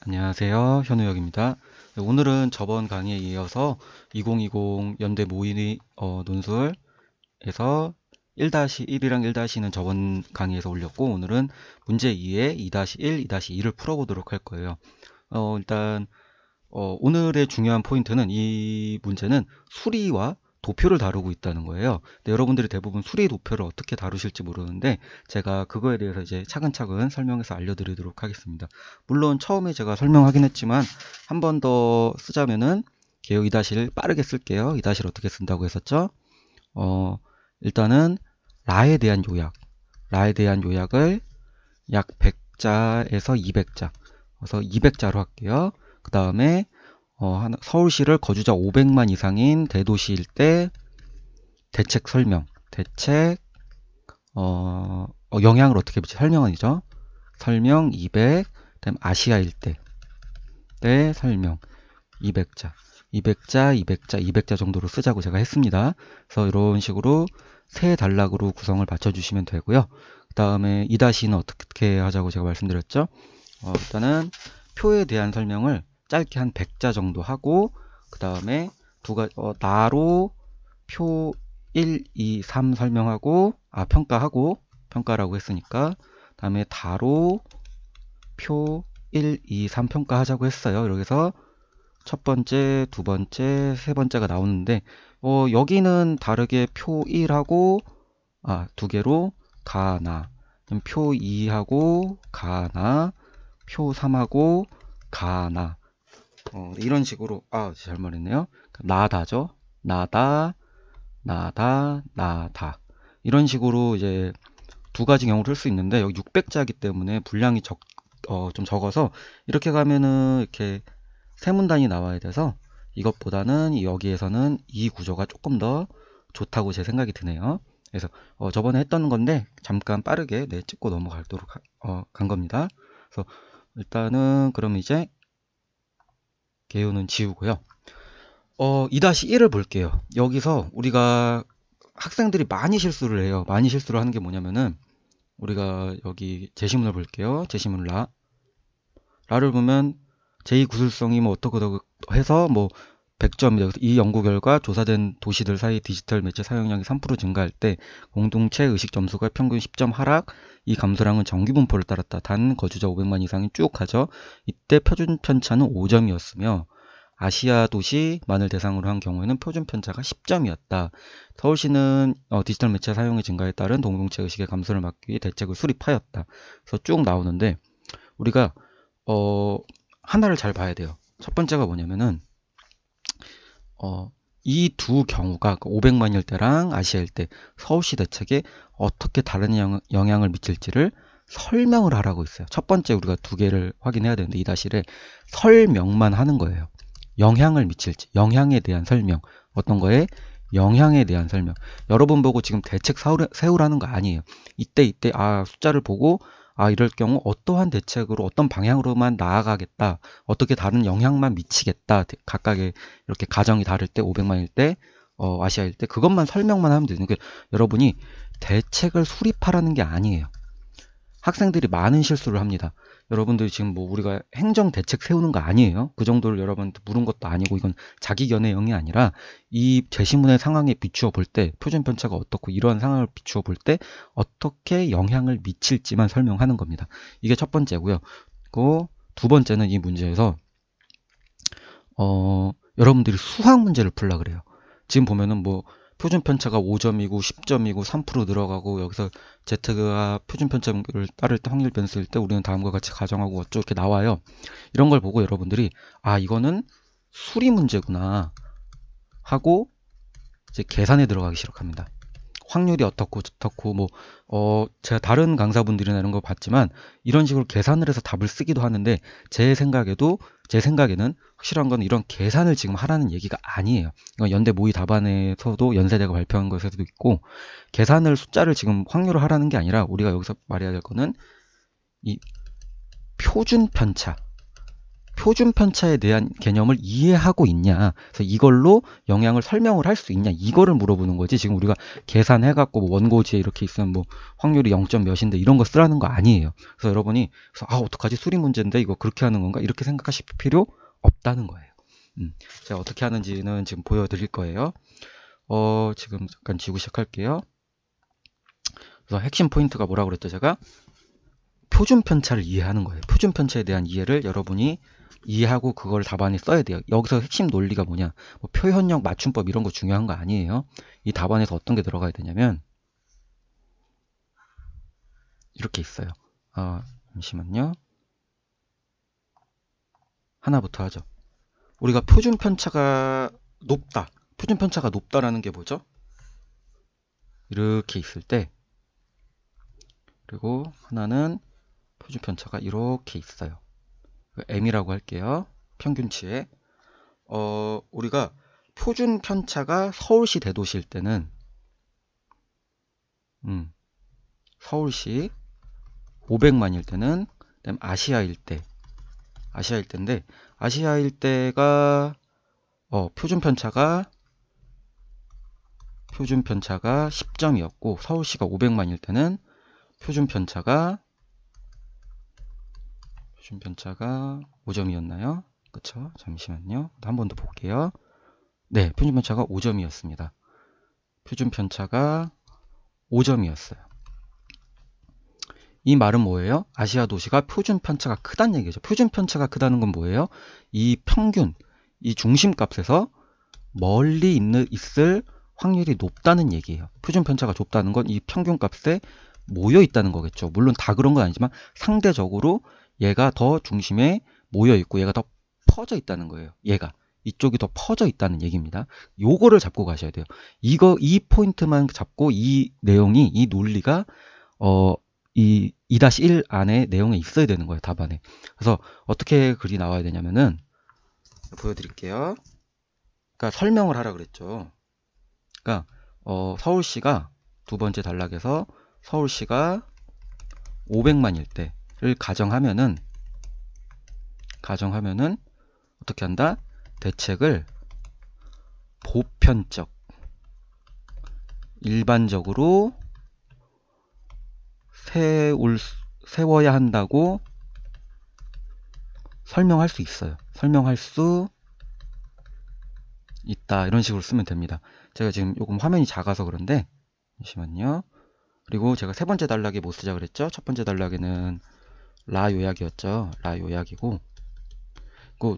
안녕하세요. 현우역입니다. 네, 오늘은 저번 강의에 이어서 2020 연대 모의 논술에서 1-1이랑 1-2는 저번 강의에서 올렸고, 오늘은 문제 2에 2-1, 2-2를 풀어보도록 할 거예요. 일단 오늘의 중요한 포인트는 이 문제는 수리와 도표를 다루고 있다는 거예요. 근데 여러분들이 대부분 수리 도표를 어떻게 다루실지 모르는데 제가 그거에 대해서 이제 차근차근 설명해서 알려드리도록 하겠습니다. 물론 처음에 제가 설명하긴 했지만 한 번 더 쓰자면은 개요 2-1 빠르게 쓸게요. 2-1 어떻게 쓴다고 했었죠? 일단은 라에 대한 요약을 약 100자에서 200자, 그래서 200자로 할게요. 그 다음에 서울시를 거주자 500만 이상인 대도시일 때 대책 설명, 영향을 어떻게 미치 설명은이죠. 설명 200, 그다음 아시아일 때 설명 200자, 200자, 200자, 200자 정도로 쓰자고 제가 했습니다. 그래서 이런 식으로 세 단락으로 구성을 맞춰주시면 되고요. 그 다음에 2-2는 어떻게 하자고 제가 말씀드렸죠. 일단은 표에 대한 설명을 짧게 한 100자 정도 하고, 그 다음에 나로 표 1, 2, 3 설명하고, 평가라고 했으니까, 그 다음에 다로 표 1, 2, 3 평가하자고 했어요. 여기서 첫 번째, 두 번째, 세 번째가 나오는데, 여기는 다르게 표 1하고, 두 개로 가나, 표 2하고 가나, 표 3하고 가나, 이런 식으로, 잘못 말했네요. 나다죠. 나다. 이런 식으로 이제 두 가지 경우를 쓸 수 있는데, 여기 600자이기 때문에 분량이 좀 적어서, 이렇게 가면은 이렇게 세 문단이 나와야 돼서, 이것보다는 여기에서는 이 구조가 조금 더 좋다고 제 생각이 드네요. 그래서 저번에 했던 건데 잠깐 빠르게 찍고 넘어가도록 간 겁니다. 그래서 일단은 그럼 이제 개요는 지우고요. 2-1을 볼게요. 여기서 우리가 학생들이 많이 실수를 해요. 많이 실수를 하는 게 뭐냐면은, 우리가 여기 제시문을 볼게요. 제시문 라를 보면 제2구술성이 뭐 어떻고 해서 뭐 100점, 이 연구 결과 조사된 도시들 사이 디지털 매체 사용량이 3% 증가할 때 공동체 의식 점수가 평균 10점 하락, 이 감소량은 정규 분포를 따랐다. 단 거주자 500만 이상이 쭉 가죠. 이때 표준 편차는 5점이었으며 아시아 도시만을 대상으로 한 경우에는 표준 편차가 10점이었다. 서울시는 디지털 매체 사용의 증가에 따른 공동체 의식의 감소를 막기 위해 대책을 수립하였다. 그래서 쭉 나오는데 우리가 하나를 잘 봐야 돼요. 첫 번째가 뭐냐면은 이 두 경우가 500만일 때랑 아시아일 때 서울시 대책에 어떻게 다른 영향을 미칠지를 설명을 하라고 있어요. 첫 번째 우리가 두 개를 확인해야 되는데, 이 다시를 설명만 하는 거예요. 영향을 미칠지, 영향에 대한 설명. 어떤 거에? 영향에 대한 설명. 여러분 보고 지금 대책 세우라는 거 아니에요. 이때 숫자를 보고 이럴 경우 어떠한 대책으로 어떤 방향으로만 나아가겠다, 어떻게 다른 영향만 미치겠다, 각각의 이렇게 가정이 다를 때 500만일 때 아시아일 때 그것만 설명만 하면 되는 게, 여러분이 대책을 수립하라는 게 아니에요. 학생들이 많은 실수를 합니다. 여러분들이 지금 뭐 우리가 행정 대책 세우는 거 아니에요. 그 정도를 여러분한테 물은 것도 아니고, 이건 자기 견해형이 아니라 이 제시문의 상황에 비추어 볼 때 표준 편차가 어떻고 이러한 상황을 비추어 볼 때 어떻게 영향을 미칠지만 설명하는 겁니다. 이게 첫 번째고요. 그리고 두 번째는 이 문제에서 여러분들이 수학 문제를 풀라 그래요. 지금 보면은 뭐 표준 편차가 5점이고 10점이고 3% 늘어가고, 여기서 Z가 표준 편차를 따를 때 확률 변수일 때 우리는 다음과 같이 가정하고 어쩌고 이렇게 나와요. 이런 걸 보고 여러분들이 이거는 수리 문제구나 하고 이제 계산에 들어가기 시작합니다. 확률이 어떻고 뭐 제가 다른 강사분들이나 이런 거 봤지만 이런 식으로 계산을 해서 답을 쓰기도 하는데, 제 생각에는 확실한 건 이런 계산을 지금 하라는 얘기가 아니에요. 이건 연대 모의 답안에서도 연세대가 발표한 것에서도 있고, 숫자를 지금 확률을 하라는 게 아니라 우리가 여기서 말해야 될 거는 이 표준 편차, 표준 편차에 대한 개념을 이해하고 있냐, 그래서 이걸로 영향을 설명을 할 수 있냐, 이거를 물어보는 거지. 지금 우리가 계산해갖고 뭐 원고지에 이렇게 있으면 뭐 확률이 0점 몇인데 이런 거 쓰라는 거 아니에요. 그래서 여러분이 어떡하지, 수리 문제인데 이거 그렇게 하는 건가, 이렇게 생각하실 필요 없다는 거예요. 제가 어떻게 하는지는 지금 보여드릴 거예요. 지금 잠깐 지우고 시작할게요. 그래서 핵심 포인트가 뭐라고 그랬죠? 제가 표준 편차를 이해하는 거예요. 표준 편차에 대한 이해를 여러분이 이해하고 그걸 답안에 써야 돼요. 여기서 핵심 논리가 뭐냐, 뭐 표현력, 맞춤법 이런 거 중요한 거 아니에요. 이 답안에서 어떤 게 들어가야 되냐면 이렇게 있어요. 잠시만요. 하나부터 하죠. 우리가 표준 편차가 높다, 표준 편차가 높다라는 게 뭐죠? 이렇게 있을 때, 그리고 하나는 표준 편차가 이렇게 있어요. M이라고 할게요. 평균치에. 우리가 표준 편차가 서울시 대도시일 때는 서울시 500만일 때는, 그다음 아시아 일대인데 아시아 일대가 표준 편차가 10점이었고 서울시가 500만일 때는 표준 편차가 5점이었나요? 그쵸? 잠시만요. 한 번 더 볼게요. 네, 표준 편차가 5점이었습니다. 표준 편차가 5점이었어요. 이 말은 뭐예요? 아시아 도시가 표준 편차가 크다는 얘기죠. 표준 편차가 크다는 건 뭐예요? 이 평균, 이 중심값에서 멀리 있을 확률이 높다는 얘기예요. 표준 편차가 좁다는 건 이 평균값에 모여 있다는 거겠죠. 물론 다 그런 건 아니지만 상대적으로 얘가 더 중심에 모여 있고 얘가 더 퍼져 있다는 거예요. 이쪽이 더 퍼져 있다는 얘기입니다. 요거를 잡고 가셔야 돼요. 이 포인트만 잡고 이 내용이, 이 논리가 이 2-1 안에 내용에 있어야 되는 거예요. 답안에. 그래서 어떻게 글이 나와야 되냐면은 보여드릴게요. 그러니까 설명을 하라 그랬죠. 그러니까 서울시가 두 번째 단락에서 서울시가 500만일 때를 가정하면은 어떻게 한다? 대책을 보편적, 일반적으로 세워야 한다고 설명할 수 있어요. 설명할 수 있다. 이런 식으로 쓰면 됩니다. 제가 지금 요금 화면이 작아서 그런데 잠시만요. 그리고 제가 세 번째 단락에 뭐 쓰자 그랬죠? 첫 번째 단락에는 라 요약이었죠. 라 요약이고, 그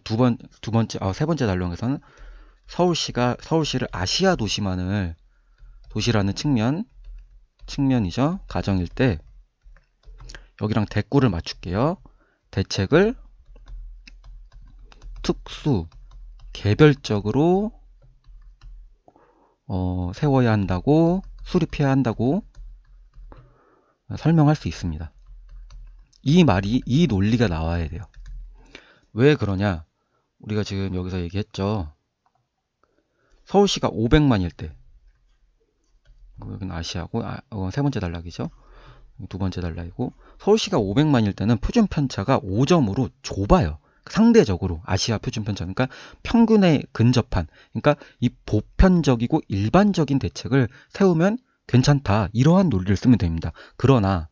세 번째 단락에서는 서울시를 아시아 도시라는 측면이죠. 가정일 때 여기랑 대꾸를 맞출게요. 대책을 특수, 개별적으로 세워야 한다고, 수립해야 한다고 설명할 수 있습니다. 이 논리가 나와야 돼요. 왜 그러냐? 우리가 지금 여기서 얘기했죠. 서울시가 500만일 때, 여기는 아시아고, 세 번째 단락이죠. 두 번째 단락이고, 서울시가 500만일 때는 표준 편차가 5점으로 좁아요. 상대적으로 아시아 표준 편차, 그러니까 평균에 근접한, 그러니까 이 보편적이고 일반적인 대책을 세우면 괜찮다, 이러한 논리를 쓰면 됩니다. 그러나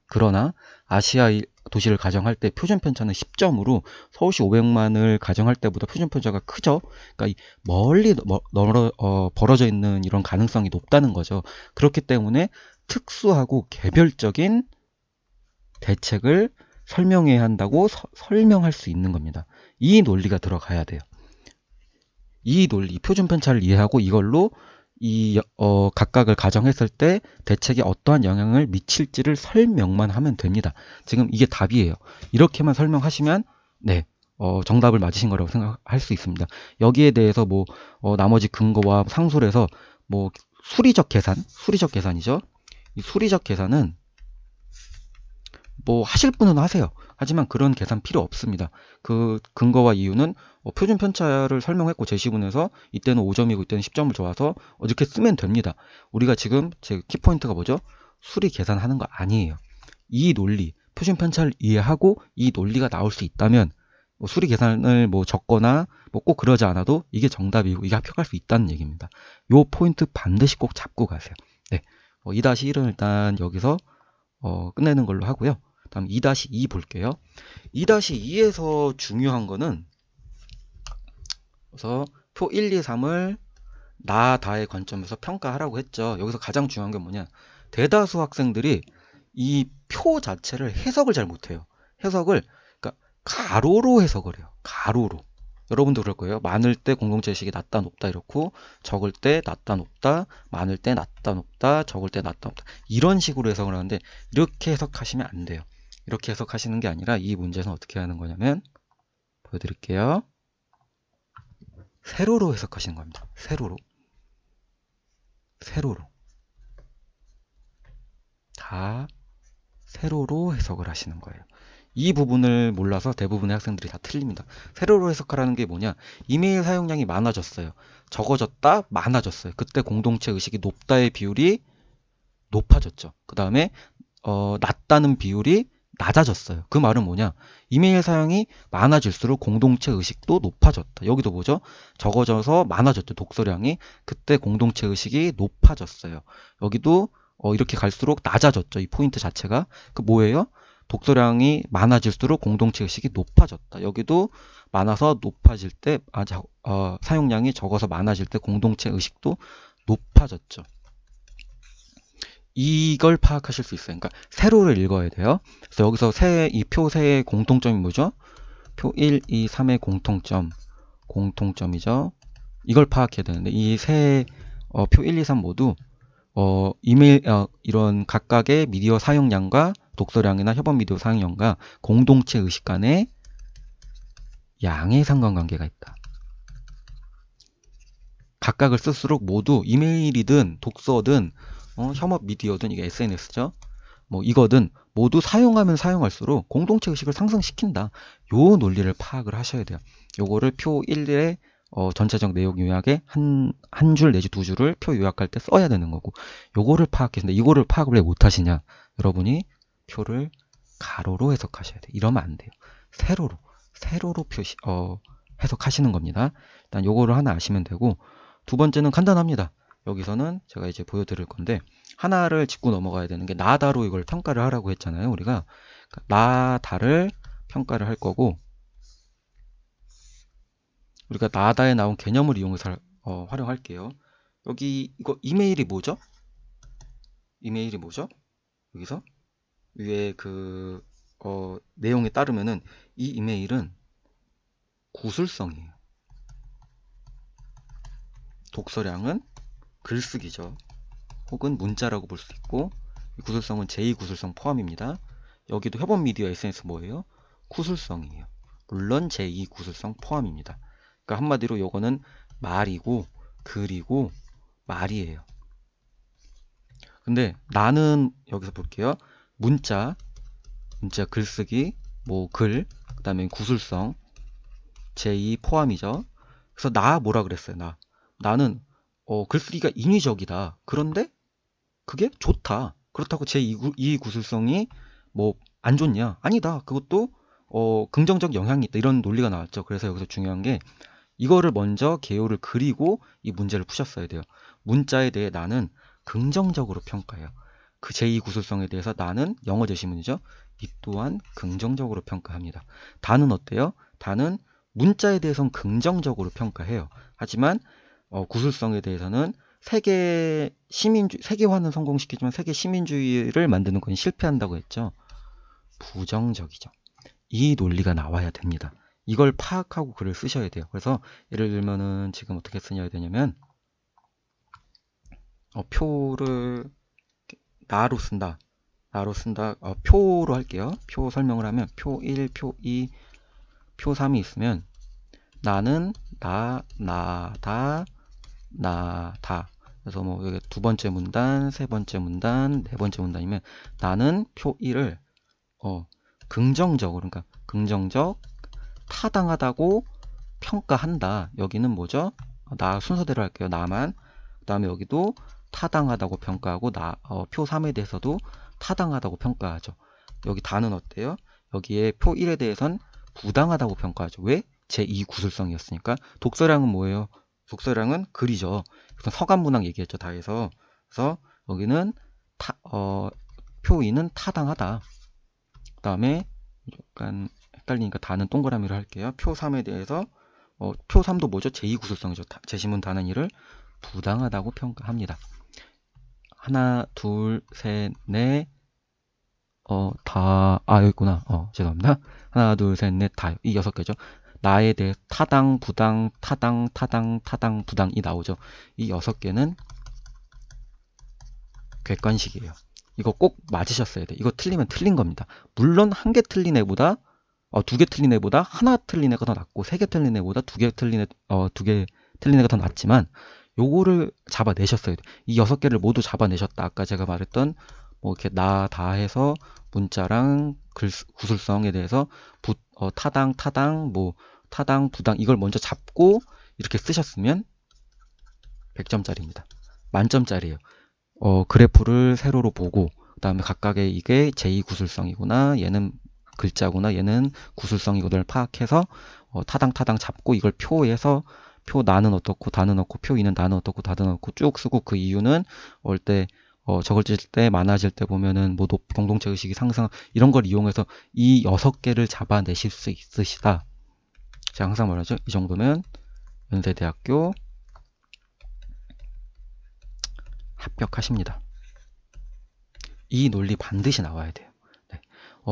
아시아 도시를 가정할 때 표준 편차는 10점으로 서울시 500만을 가정할 때보다 표준 편차가 크죠. 그러니까 멀리 벌어져 있는 이런 가능성이 높다는 거죠. 그렇기 때문에 특수하고 개별적인 대책을 설명해야 한다고 설명할 수 있는 겁니다. 이 논리가 들어가야 돼요. 이 논리, 표준 편차를 이해하고 이걸로 각각을 가정했을 때 대책에 어떠한 영향을 미칠지를 설명만 하면 됩니다. 지금 이게 답이에요. 이렇게만 설명하시면 정답을 맞으신 거라고 생각할 수 있습니다. 여기에 대해서 나머지 근거와 상수를 해서 수리적 계산이죠. 이 수리적 계산은 하실 분은 하세요. 하지만 그런 계산 필요 없습니다. 그 근거와 이유는 표준 편차를 설명했고 제시문에서 이때는 5점이고 이때는 10점을 줘서 이렇게 쓰면 됩니다. 우리가 지금 제 키포인트가 뭐죠? 수리 계산하는 거 아니에요. 이 논리, 표준 편차를 이해하고 이 논리가 나올 수 있다면 뭐 수리 계산을 뭐 적거나 뭐 꼭 그러지 않아도 이게 정답이고 이게 합격할 수 있다는 얘기입니다. 요 포인트 반드시 꼭 잡고 가세요. 네. 2-1은 일단 여기서 끝내는 걸로 하고요. 다음 2-2 볼게요. 2-2에서 중요한 거는 그래서 표 1, 2, 3을 나, 다의 관점에서 평가하라고 했죠. 여기서 가장 중요한 게 뭐냐? 대다수 학생들이 이 표 자체를 해석을 잘 못해요. 해석을 그러니까 가로로 해석을 해요. 가로로. 여러분도 그럴 거예요. 많을 때 공동체 의식이 낮다 높다 이렇고 적을 때 낮다 높다 많을 때 낮다 높다 적을 때 낮다 높다 이런 식으로 해석을 하는데 이렇게 해석하시면 안 돼요. 이렇게 해석하시는 게 아니라 이 문제는 어떻게 하는 거냐면 보여드릴게요. 세로로 해석하시는 겁니다. 세로로. 세로로. 다 세로로 해석을 하시는 거예요. 이 부분을 몰라서 대부분의 학생들이 다 틀립니다. 세로로 해석하라는 게 뭐냐? 이메일 사용량이 많아졌어요. 적어졌다, 많아졌어요. 그때 공동체 의식이 높다의 비율이 높아졌죠. 그 다음에 낮다는 비율이 낮아졌어요. 그 말은 뭐냐? 이메일 사용이 많아질수록 공동체 의식도 높아졌다. 여기도 보죠? 적어져서 많아졌죠. 독서량이. 그때 공동체 의식이 높아졌어요. 여기도 이렇게 갈수록 낮아졌죠. 이 포인트 자체가. 그 뭐예요? 독서량이 많아질수록 공동체 의식이 높아졌다. 여기도 많아서 높아질 때, 사용량이 적어서 많아질 때 공동체 의식도 높아졌죠. 이걸 파악하실 수 있어요. 그러니까 세로를 읽어야 돼요. 그래서 여기서 이 표 세의 공통점이 뭐죠? 표 1, 2, 3의 공통점이죠. 이걸 파악해야 되는데 이 세 표 1, 2, 3 모두 이메일 이런 각각의 미디어 사용량과 독서량이나 협업 미디어 사용량과 공동체 의식 간의 양의 상관관계가 있다. 각각을 쓸수록 모두 이메일이든 독서든 협업 미디어든 이게 SNS죠. 뭐 이거든 모두 사용하면 사용할수록 공동체 의식을 상승시킨다. 요 논리를 파악을 하셔야 돼요. 요거를 표 1의 전체적 내용 요약에 한 줄 내지 두 줄을 표 요약할 때 써야 되는 거고 요거를 파악했는데 이거를 파악을 왜 못하시냐? 여러분이 표를 가로로 해석하셔야 돼요. 이러면 안 돼요. 세로로 해석하시는 겁니다. 일단 요거를 하나 아시면 되고 두 번째는 간단합니다. 여기서는 제가 이제 보여드릴 건데 하나를 짚고 넘어가야 되는 게 나다로 이걸 평가를 하라고 했잖아요. 우리가 나다를 평가를 할 거고 우리가 나다에 나온 개념을 이용해서 활용할게요. 여기 이거 이메일이 뭐죠? 이메일이 뭐죠? 여기서 위에 그 내용에 따르면은 이 이메일은 구술성이에요. 독서량은 글쓰기죠. 혹은 문자라고 볼 수 있고 구술성은 제2구술성 포함입니다. 여기도 협업 미디어 SNS 뭐예요? 구술성이에요. 물론 제2구술성 포함입니다. 그러니까 한마디로 요거는 말이고 글이고 말이에요. 근데 나는 여기서 볼게요. 문자 글쓰기, 뭐 글, 그 다음에 구술성 제2 포함이죠. 그래서 나 뭐라 그랬어요? 나는 글쓰기가 인위적이다. 그런데 그게 좋다. 그렇다고 제2 구술성이 뭐 안 좋냐? 아니다. 그것도 긍정적 영향이 있다. 이런 논리가 나왔죠. 그래서 여기서 중요한 게 이거를 먼저 개요를 그리고 이 문제를 푸셨어야 돼요. 문자에 대해 나는 긍정적으로 평가해요. 그 제2 구술성에 대해서 나는 영어 제시문이죠. 이 또한 긍정적으로 평가합니다. 다는 어때요? 다는 문자에 대해서는 긍정적으로 평가해요. 하지만 구술성에 대해서는 세계화는 성공시키지만 세계 시민주의를 만드는 건 실패한다고 했죠. 부정적이죠. 이 논리가 나와야 됩니다. 이걸 파악하고 글을 쓰셔야 돼요. 그래서 예를 들면은 지금 어떻게 쓰셔야 되냐면 표를 나로 쓴다. 표로 할게요. 표 설명을 하면 표 1, 표 2, 표 3이 있으면 나는 나다. 그래서 뭐 여기 두 번째 문단, 세 번째 문단, 네 번째 문단이면 나는 표 1을 긍정적으로 그러니까 긍정적 타당하다고 평가한다. 여기는 뭐죠? 나 순서대로 할게요. 나만. 그 다음에 여기도 타당하다고 평가하고 표 3에 대해서도 타당하다고 평가하죠. 여기 다는 어때요? 여기에 표 1에 대해선 부당하다고 평가하죠. 왜? 제2 구술성이었으니까. 독서량은 뭐예요? 독서량은 글이죠. 그래서 서간문항 얘기했죠. 다해서. 그래서 여기는 표 2는 타당하다. 그 다음에 약간 헷갈리니까 다는 동그라미로 할게요. 표 3에 대해서 표 3도 뭐죠? 제2 구술성이죠. 제시문 다는 일을 부당하다고 평가합니다. 하나, 둘, 셋, 넷, 여기 있구나. 죄송합니다. 하나, 둘, 셋, 넷, 다. 이 6개죠. 나에 대해 타당, 부당, 타당, 타당, 타당, 부당이 나오죠. 이 6개는 객관식이에요. 이거 꼭 맞으셨어야 돼. 이거 틀리면 틀린 겁니다. 물론 한 개 틀린 애보다, 2개 틀린 애보다 하나 틀린 애가 더 낫고, 3개 틀린 애보다 2개 틀린 애, 2개 틀린 애가 더 낫지만, 요거를 잡아내셨어야 돼. 이 6개를 모두 잡아내셨다. 아까 제가 말했던, 뭐 이렇게 나, 다 해서 문자랑 구술성에 대해서 타당, 타당, 부당, 이걸 먼저 잡고 이렇게 쓰셨으면 100점짜리입니다. 만점짜리예요. 그래프를 세로로 보고, 그 다음에 각각의 이게 제2 구술성이구나, 얘는 글자구나, 얘는 구술성이구나를 파악해서 타당 잡고 이걸 표에서 표 나는 어떻고 다는 어떻고 표 2는 나는 어떻고 다는 어떻고 쭉 쓰고, 그 이유는 올 때 적을질 때 많아질 때 보면은 뭐 공동체 의식이 상승, 이런 걸 이용해서 이 6개를 잡아내실 수 있으시다. 제가 항상 말하죠. 이 정도면 연세대학교 합격하십니다. 이 논리 반드시 나와야 돼요. 네.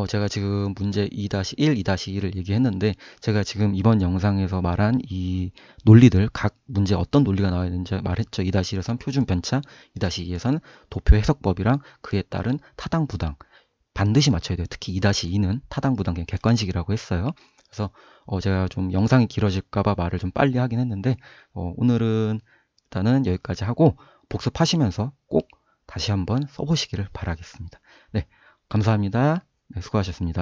제가 지금 문제 2-1, 2-2를 얘기했는데, 제가 지금 이번 영상에서 말한 이 논리들, 각 문제 어떤 논리가 나와야 되는지 말했죠. 2-1에선 표준 편차, 2-2에선 도표 해석법이랑 그에 따른 타당 부당 반드시 맞춰야 돼요. 특히 2-2는 타당 부당 그냥 객관식이라고 했어요. 그래서 제가 좀 영상이 길어질까봐 말을 좀 빨리 하긴 했는데, 오늘은 일단은 여기까지 하고 복습하시면서 꼭 다시 한번 써보시기를 바라겠습니다. 네, 감사합니다. 네, 수고하셨습니다.